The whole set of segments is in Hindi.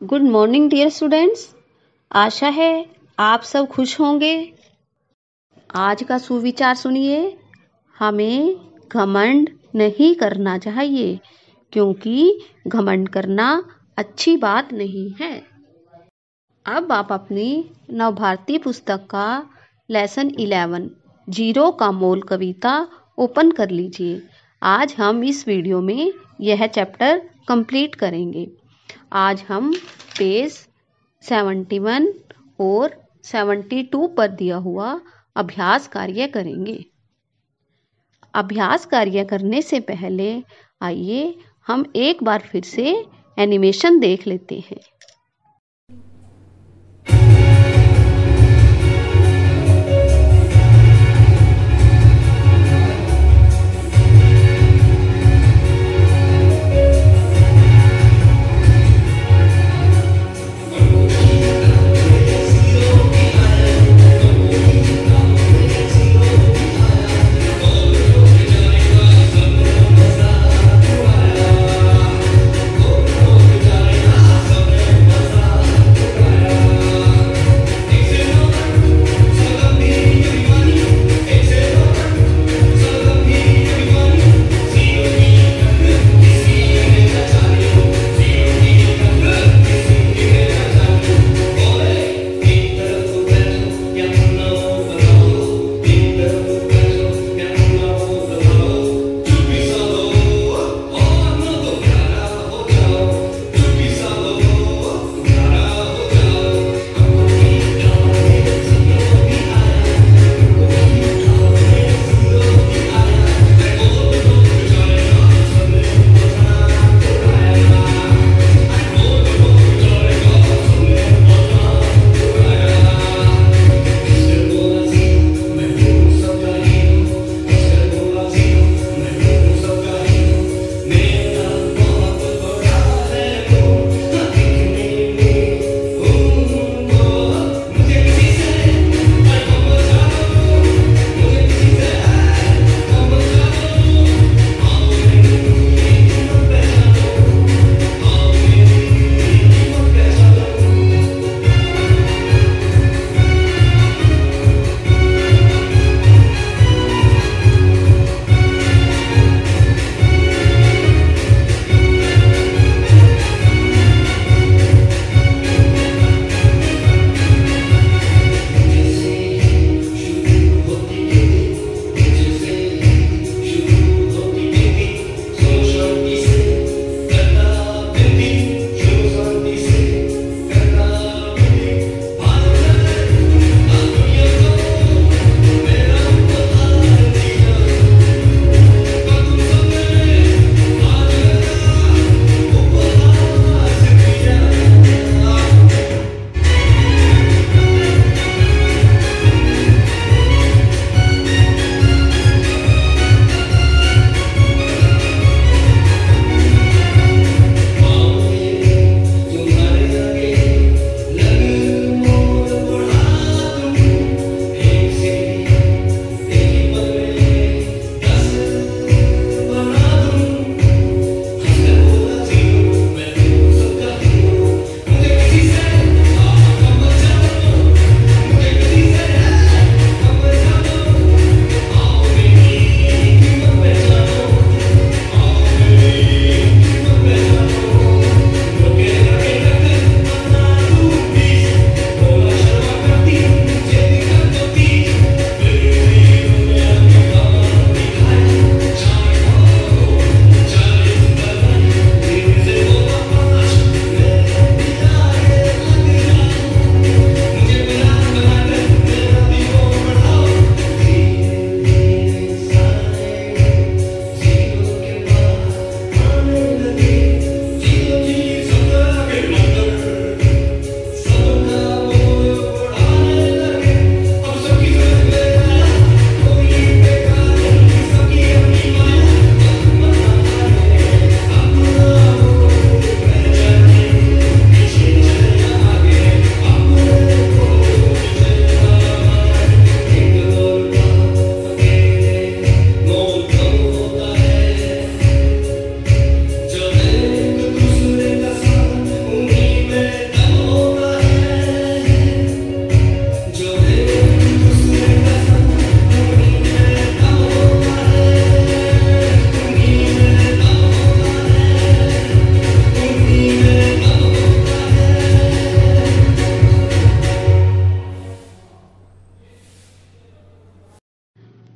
Good morning dear students. आशा है आप सब खुश होंगे। आज का सुविचार सुनिए। हमें घमंड नहीं करना चाहिए क्योंकि घमंड करना अच्छी बात नहीं है। अब आप अपनी नवभारती पुस्तक का लेसन 11 जीरो का मोल कविता ओपन कर लीजिए। आज हम इस वीडियो में यह चैप्टर कंप्लीट करेंगे। आज हम पेज 71 और 72 पर दिया हुआ अभ्यास कार्य करेंगे। अभ्यास कार्य करने से पहले आइए हम एक बार फिर से एनिमेशन देख लेते हैं।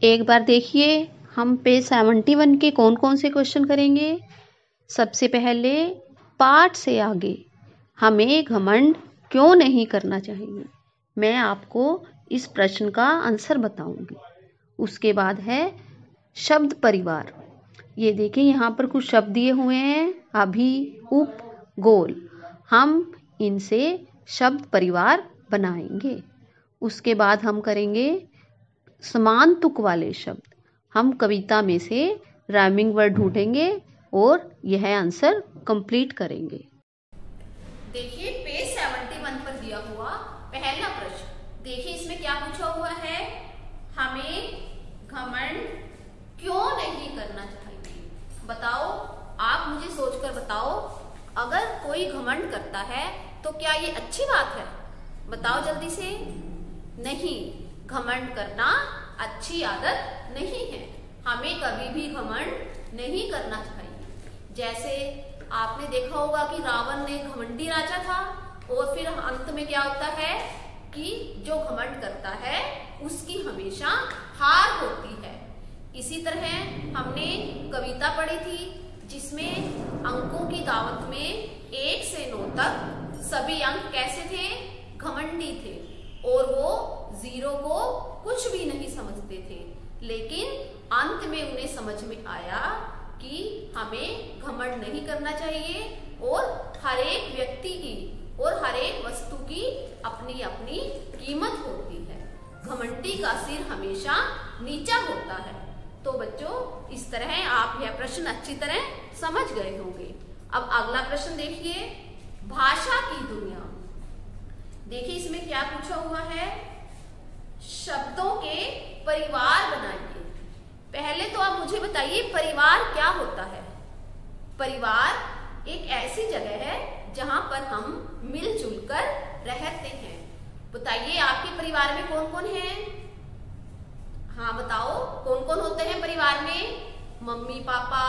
एक बार देखिए हम पेज 71 के कौन कौन से क्वेश्चन करेंगे। सबसे पहले पाठ से आगे हमें घमंड क्यों नहीं करना चाहिए, मैं आपको इस प्रश्न का आंसर बताऊंगी। उसके बाद है शब्द परिवार। ये देखिए यहाँ पर कुछ शब्द दिए हुए हैं, अभी, उप, गोल। हम इनसे शब्द परिवार बनाएंगे। उसके बाद हम करेंगे समान तुक वाले शब्द। हम कविता में से राइमिंग वर्ड ढूंढेंगे और यह आंसर कंप्लीट करेंगे। देखिए पेज 71 पर दिया हुआ पहला प्रश्न, देखिए इसमें क्या पूछा हुआ है, हमें घमंड क्यों नहीं करना चाहिए। बताओ, आप मुझे सोचकर बताओ, अगर कोई घमंड करता है तो क्या ये अच्छी बात है? बताओ जल्दी से। नहीं, घमंड करना अच्छी आदत नहीं है। हमें कभी भी घमंड नहीं करना चाहिए। जैसे आपने देखा होगा कि रावण ने घमंडी राजा था और फिर अंत में क्या होता है कि जो घमंड करता है उसकी हमेशा हार होती है। इसी तरह हमने कविता पढ़ी थी जिसमें अंकों की दावत में 1 से 9 तक सभी अंक कैसे थे? घमंडी थे और वो 0 को कुछ भी नहीं समझते थे, लेकिन अंत में उन्हें समझ में आया कि हमें घमंड नहीं करना चाहिए और हर एक व्यक्ति की और हर एक वस्तु की अपनी अपनी कीमत होती है। घमंडी का सिर हमेशा नीचा होता है। तो बच्चों, इस तरह आप यह प्रश्न अच्छी तरह समझ गए होंगे। अब अगला प्रश्न देखिए, भाषा की दुनिया। देखिए इसमें क्या पूछा हुआ है, शब्दों के परिवार बनाइए। पहले तो आप मुझे बताइए परिवार क्या होता है। परिवार एक ऐसी जगह है जहां पर हम मिलजुल कर रहते हैं। बताइए आपके परिवार में कौन कौन है? हाँ बताओ, कौन कौन होते हैं परिवार में? मम्मी पापा,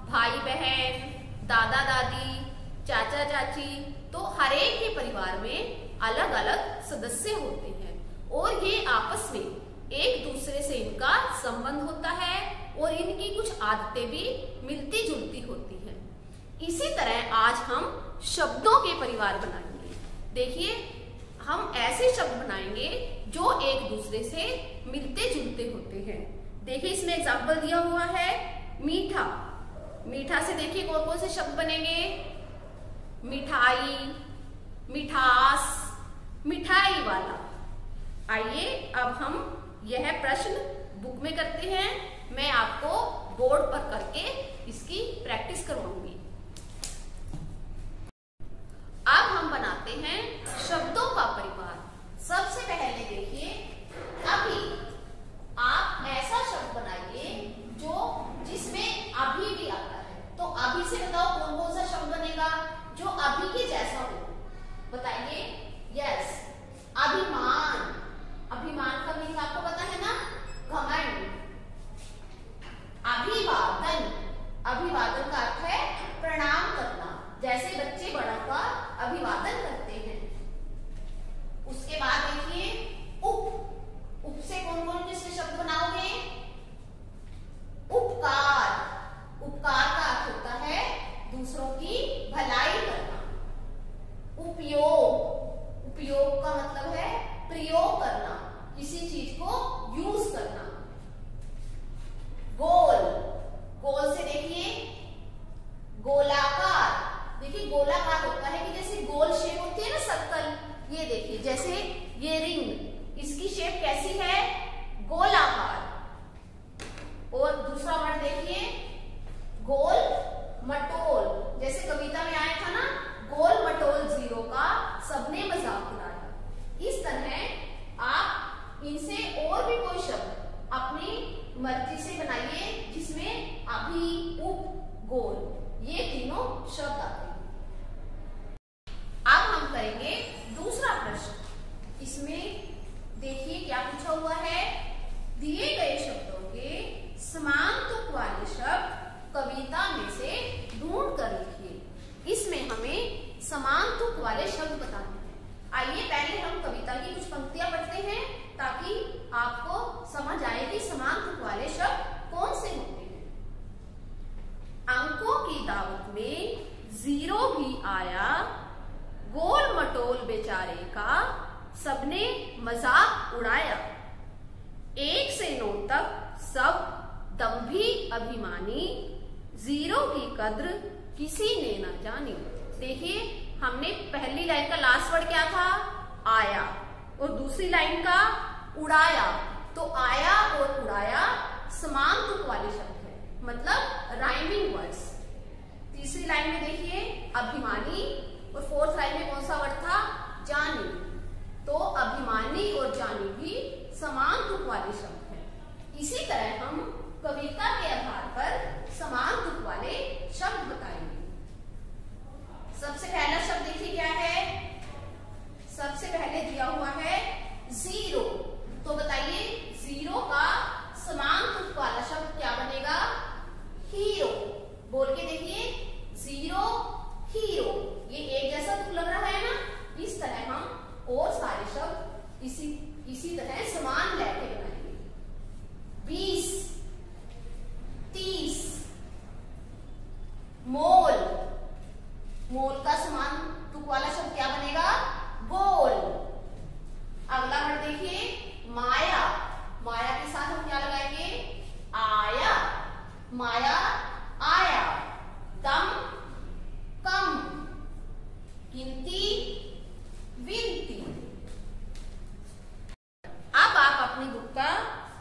भाई बहन, दादा दादी, चाचा चाची। तो हर एक के परिवार में अलग अलग सदस्य होते हैं और ये आपस में एक दूसरे से इनका संबंध होता है और इनकी कुछ आदतें भी मिलती जुलती होती हैं। इसी तरह आज हम शब्दों के परिवार बनाएंगे। देखिए हम ऐसे शब्द बनाएंगे जो एक दूसरे से मिलते जुलते होते हैं। देखिए इसमें एग्जाम्पल दिया हुआ है, मीठा। मीठा से देखिए कौन कौन से शब्द बनेंगे? मिठाई, मिठास, मिठाई वाला। आइए अब हम यह प्रश्न बुक में करते हैं। मैं आपको बोर्ड पर करके इसकी प्रैक्टिस करवाऊंगी। अब हम बनाते हैं शब्दों का परिवार। सबसे पहले देखिए, अभी आप ऐसा शब्द बनाइए जो जिसमें अभी भी आता है। तो अभी से बताओ कौन कौन सा शब्द बनेगा जो अभी के जैसा हो? बताइए। यस, अभिमान। अभिमान का मीनिंग आपको पता है ना? घमंड। अभिवादन। अभिवादन का अर्थ है प्रणाम करना, जैसे बच्चे बड़ा का अभिवादन करते हैं। उसके बाद देखिए उप। उप से कौन कौन किसके शब्द बनाओगे? उपकार। उपकार का अर्थ होता है दूसरों की भलाई करना। उपयोग। उपयोग का मतलब है प्रयोग करना, किसी चीज को यूज करना। गोल। गोल से देखिए गोलाकार। देखिए गोलाकार होता है कि जैसे गोल शेप होती है ना, सर्कल। ये देखिए जैसे ये रिंग, इसकी शेप कैसी है? गोलाकार। और दूसरा वर्ड देखिए गोल मटोल। जैसे कविता में आया था ना, गोल मटोल 0 का सबने मजाक उड़ाया। इस तरह आप इनसे और भी कोई शब्द अपनी मर्जी से बनाइए जिसमें अभी, उप, गोल ये तीनों शब्द आते हैं। अब हम करेंगे दूसरा प्रश्न। इसमें देखिए क्या पूछा हुआ है, दिए गए शब्दों के समान तुक वाले शब्द कविता में से ढूंढ कर लिखिए। इसमें हमें समान तुक वाले शब्द बताने हैं। आइए पहले हम कविता की कुछ पंक्तियां पढ़ते हैं ताकि आपको समझ आए कि समान मजाक उड़ाया। 1 से 9 तक सब दम्भी अभिमानी, 0 की कद्र किसी ने न जानी। देखिए हमने पहली लाइन का लास्ट वर्ड क्या था? आया, और दूसरी लाइन का उड़ाया। तो आया और उड़ाया समान तुक वाले शब्द है, मतलब राइमिंग वर्ड्स। तीसरी लाइन में देखिए अभिमानी, और फोर्थ लाइन में कौन सा वर्ड था? जानी। तो अभिमानी और जानी भी समान तुक वाले शब्द हैं। इसी तरह हम कविता के आधार पर समान तुक वाले शब्द बताएंगे। सबसे पहला शब्द देखिए क्या है? सबसे पहले दिया हुआ है 0। तो बताइए 0 का समान तुक वाला शब्द क्या बनेगा? हीरो। बोल के देखिए 0 हीरो। ये एक जैसा तुक लग रहा है ना? इस तरह हम और सारे शब्द इसी तरह समान लेके बनाएंगे। 20, 30, मोल। मोल का समान तुक वाला शब्द क्या बनेगा? गोल। अगला वर्ड देखिए माया। माया के साथ हम क्या लगाएंगे? आया। माया आया। दम कम। गिनती विनती। अब आप अपनी बुक का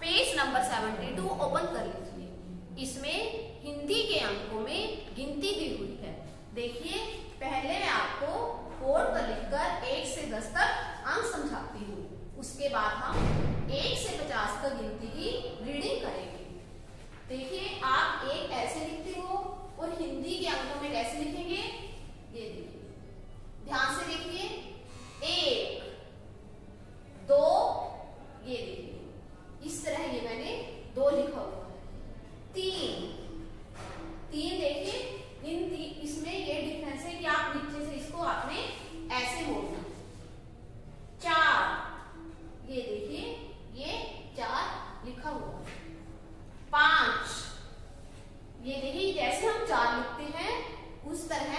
पेज नंबर 72 ओपन कर लीजिए। इसमें हिंदी के अंकों में गिनती दी हुई है। देखिए पहले मैं आपको बोर्ड पर लिखकर 1 से 10 तक अंक समझाती हूँ। उसके बाद हम 1 से 50 तक गिनती की रीडिंग करेंगे। देखिए आप 1 ऐसे लिखते हो और हिंदी के अंकों में कैसे लिखेंगे? ये देखिए, ध्यान से देखिए। 1, 2, ये देखिए इस तरह ये मैंने 2 लिखा हुआ है। 3 देखिए इसमें ये डिफरेंस है कि आप नीचे से इसको आपने ऐसे मोड़ना। 4 ये देखिए ये 4 लिखा हुआ है। 5 ये देखिए जैसे हम 4 लिखते हैं उस तरह,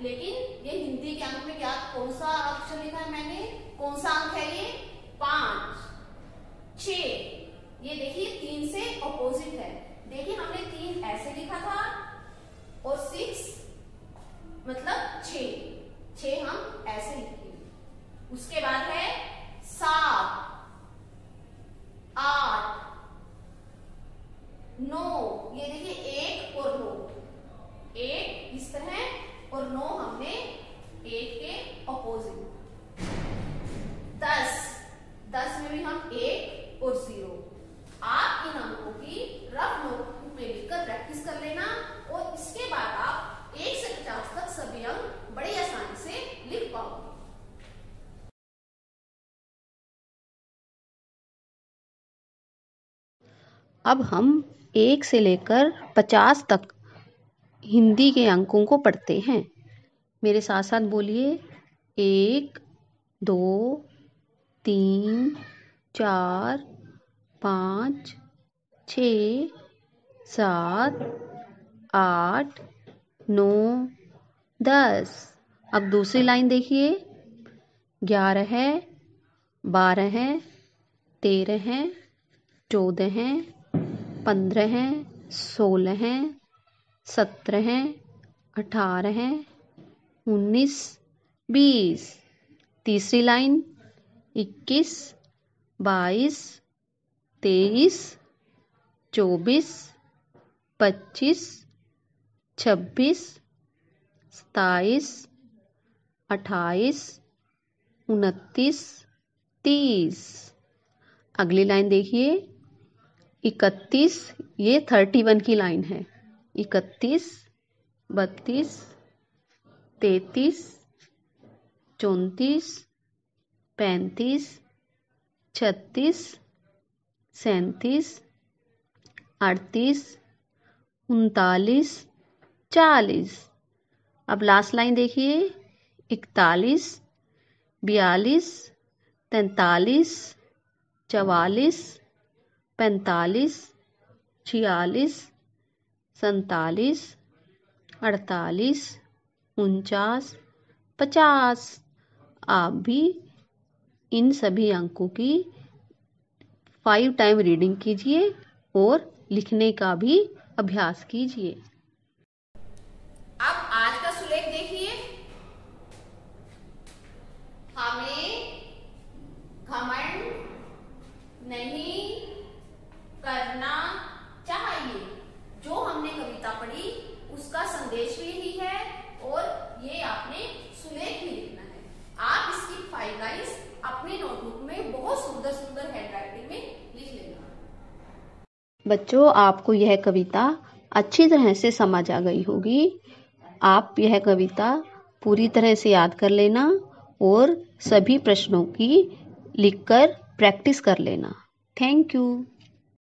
लेकिन ये हिंदी के अंक में क्या कौन सा अक्षर लिखा है मैंने? कौन सा अंक है ये? 5। 6 ये देखिए 3 से ऑपोजिट है। देखिए हमने 3 ऐसे लिखा था और 6 मतलब 6 हम ऐसे लिखेंगे। उसके बाद है 7, 8, 9 ये देखिए 1 और 9, 1 इस तरह और 9 हमने 1 के ऑपोजिट। 10 में भी हम 1 और 0। आप इन अंकों की रफ नोटबुक में लिखकर प्रैक्टिस कर लेना और इसके बाद आप 1 से 50 तक सभी अंक बड़ी आसानी से लिख पाओगे। अब हम 1 से लेकर 50 तक हिंदी के अंकों को पढ़ते हैं। मेरे साथ साथ बोलिए। 1, 2, 3, 4, 5, 6, 7, 8, 9, 10। अब दूसरी लाइन देखिए। 11 है, 12 है, 13 है, 14 है, 15 है, 16 है, 17 है, 18 है, 19, 20। तीसरी लाइन 21, 22, 23, 24, 25, 26, 27, 28, 29, 30। अगली लाइन देखिए। 31 ये 31 की लाइन है। 31, 32, 33, 34, 35, 36, 37, 38, 39, 40। अब लास्ट लाइन देखिए। 41, 42, 43, 44, 45, 46, 47, 48, 49, 50। आप भी इन सभी अंकों की 5 टाइम रीडिंग कीजिए और लिखने का भी अभ्यास कीजिए। अब आज का सुलेख देखिए। हमें घमंड नहीं करना चाहिए। जो हमने कविता पढ़ी उसका संदेश भी यही है और ये आपने सुलेख भी लिखना है। आप इसकी 5 लाइन्स अपनी नोटबुक में बहुत सुंदर सुंदर हैंडराइटिंग में लिख लेना। बच्चों, आपको यह कविता अच्छी तरह से समझ आ गई होगी। आप यह कविता पूरी तरह से याद कर लेना और सभी प्रश्नों की लिखकर प्रैक्टिस कर लेना। Thank you.